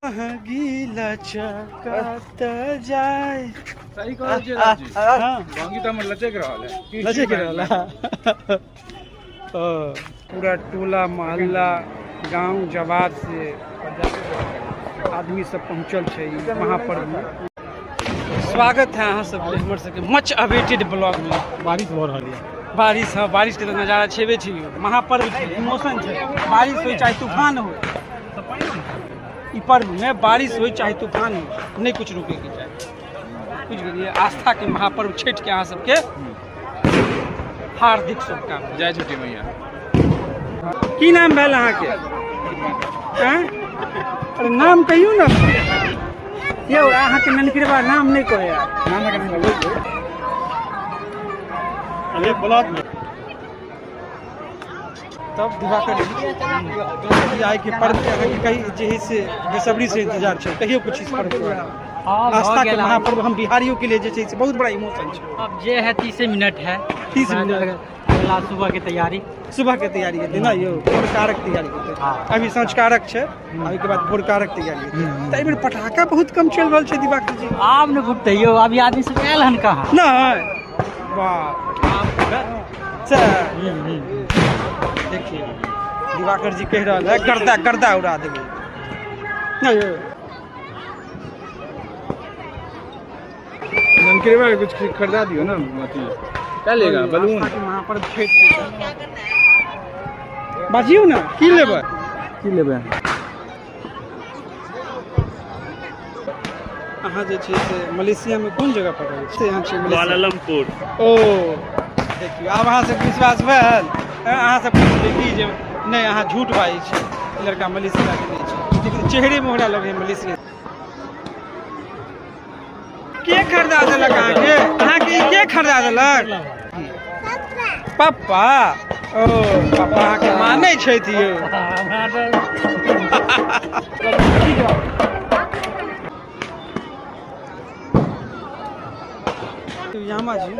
गीला चकात जाए सही कहै छै राजी बांगी त हमर लचक रहल है लचक रहल पूरा टोला मोहल्ला गांव जवार से आदमी सब पहुंचल छै महापर्व में। स्वागत है अहाँ सबके हमर सबके मच अवेटेड ब्लॉग में। बारिश हो रहल है, बारिश है, बारिश के तो नजारा छेबे छै। महापर्व छै, इमोशन छै। बारिश हो चाहे तूफान हो, ई पर्व में बारिश हो चाहे तूफान हो, नहीं कुछ रुके के चाहे। कुछ के लिए आस्था के महापर्व छठ के अहाँ सबके हार्दिक शुभकामना। जय छठी मैया। की नाम भेल अहाँ के? अरे नाम कहियो ना यौ, अहाँ के ननकिरबा नाम नहीं कहे यार। नाम का नहीं बोल अरे ब्लॉग में तब दिवाकर आए के पर्व के अहाँ कहीं जे है से बेसब्री से इंतजार छै। कहियो कुछ इस पर्व के आस्था के महापर्व हम बिहारियों के लिए जे छै से बहुत बड़ा इमोशन छै। अब ये है 30 मिनट है, 30 मिनट अगला सुबह की तैयारी। सुबह के तैयारी है ना यो, भोरकारक तैयारी होते। अभी संस्कारक छै, अभी के बाद भोरकारक तैयारी होते। त एबेर पटाखा बहुत कम चल रहल छै दिवाकर जी। आब न फुटते यो, अभी आदमी सब आयल हन कहाँ। नहीं वाह देखिए दिवाकर जी कह रहा है गर्दा गर्दा उड़ा देंगे। ननकिरबा के कुछ खरीदा दियो ना, क्या लेगा बलून महापर्व छठ बाजियो ना की लेबै अहाँ जे छै से मलेशिया में कोन जगह पर रहै छी? यहाँ छै कुआलालंपुर। ओ देखियो आब अहाँ सबके विश्वास भेल? अहाँ सब पूछबै कि जे नहीं अहाँ झूठ बाजै छी, लड़का मलेशिया के नहीं छै, लेकिन चेहरे में हमरा लगे मलेशिया। के खरीदा देलक अहाँके? अहाँके के खरीदा देलक? पप्पा। ओ पप्पा अहाँके मानै छथि यौ। यामा जी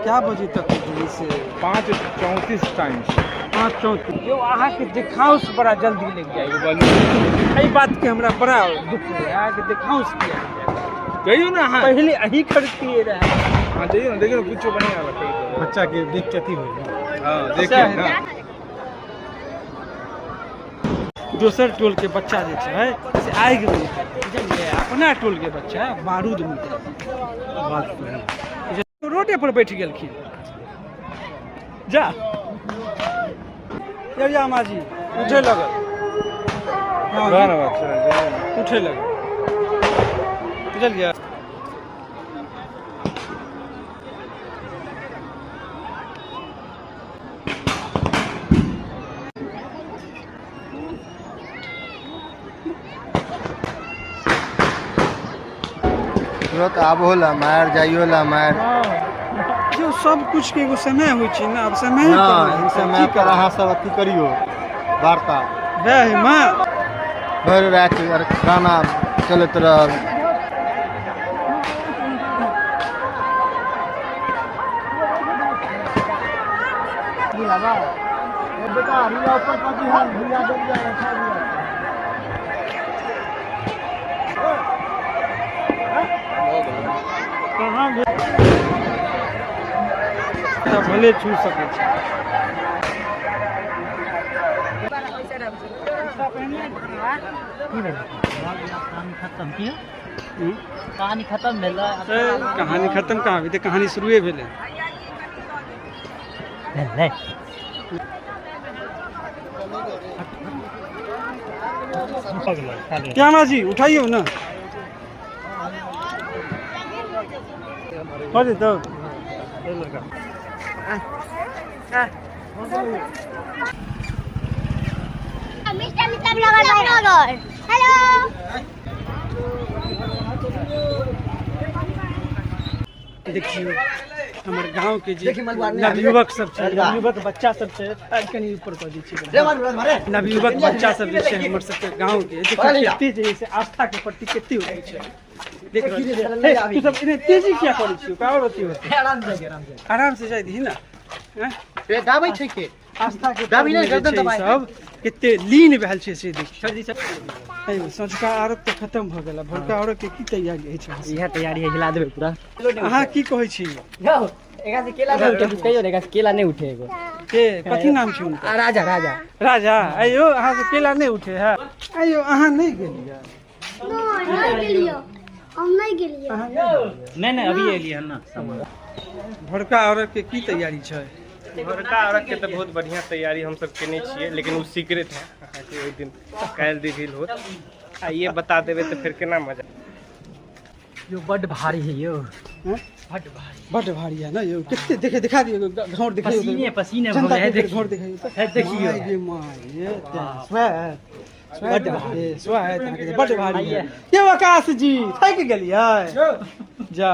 क्या बजे तक से? 5:34 टाइम 5:34 यो अहाँ के देखाउस बड़ा जल्दी लग जाए। एहि बात के हमरा बड़ा दुख है। अहाँ के देखाउस किया कहियो ना हां पहले अही खरीदतिए रहे। हां देखियो ना कुछ बढ़िया बा। बच्चा के देख के अथी हो। हां देखिए ना दोसर टोल के बच्चा जे छै से आगि में बुझलिए, अपना टोल के बच्चा बारूद में बात रोडे पर बैठ गेलखिन। जा यामा जी उठे लगल, उठे लगल बुझलिए। तुरंत आबो ला मार जाइयो ला मार जो सब कुछ के एगो समय होइ छै ना। अब समय ना समय पर अहाँ सब अथी करियो वार्ता वह मां भर रात गाना चलत रहल। बेटा रिया ऊपर पाजी है, रिया जब जा रखा दिया कहाँ भले छू सके छै। खत्म किया कहानी खत्म भेलै। कहानी खत्म कहाँ भेलै? कहानी शुरुए भेलै। यामा जी उठाइयो ना तो हेलो देखियो हमर गांव के जे नवयुवक सब छै, नवयुवक बच्चा सब छै, कनी ऊपर कऽ दै छियै। नवयुवक बच्चा सब जे छै हमर सबके गांव के कते जे से आस्था के प्रति कते होइ छै। देख रहल छी तू सब इने तेजी किया करै छियो? का और होती है? आराम से जाई दी ना। हैं? रे दाबै छै के आस्था के दाबी नहीं, पर्व में जे गर्दन छै दबाए। सब कते लीन भेल छै से देखिए सँझुका अर्घ तऽ खत्म भऽ गेल भोरका अर्घ के की तैयारी होइ छै यह तैयारी है हिला देबे पूरा अहाँ की कहै छी एका से केला नहीं उठे कहियो रे, एका से केला नहीं उठे एगो के कथी नाम छै हुनकर राजा राजा राजा आइयो अहाँ से केला नहीं उठे है आइयो अहाँ नहीं गेलियै नहीं गेलियो हम नहीं गेलियो अहाँ नहीं गेलियै? नहीं अभी एलिए ना भोरका अर्घ के की तैयारी छै भोरका अर्घ के तो बहुत बढ़िया तैयारी हम सब केने छियै, लेकिन वो सीक्रेट है अहाँके ओहि दिन काल्हि रिवील होत। आ ये बता देबै तो फिर केना मजा। जो बड़ भारी है यो हैं? बड़ भारी बड्ड भारी है ना यो कितने देखे दिखा दियो घोर दिखाइयो पसीने पसीने हो जनता गए हैं, के देखिए। घोर दिखाइयो है, देखियो। ये माय ये स्वाद बड्ड भारी स्वाद अहाँके बड्ड भारी है आइए। के आकाश जी थक गेलियै जा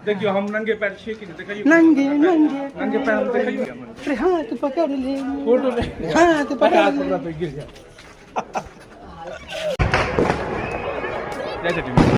देखियो हम नंगे पैर छियै कि नहीं, देखियो नंगे नंगे नंगे पैर हम देखियो अरे हाथ पकड़ ले फोटो ले हाथ पकड़ ले पे गिर जा जैसे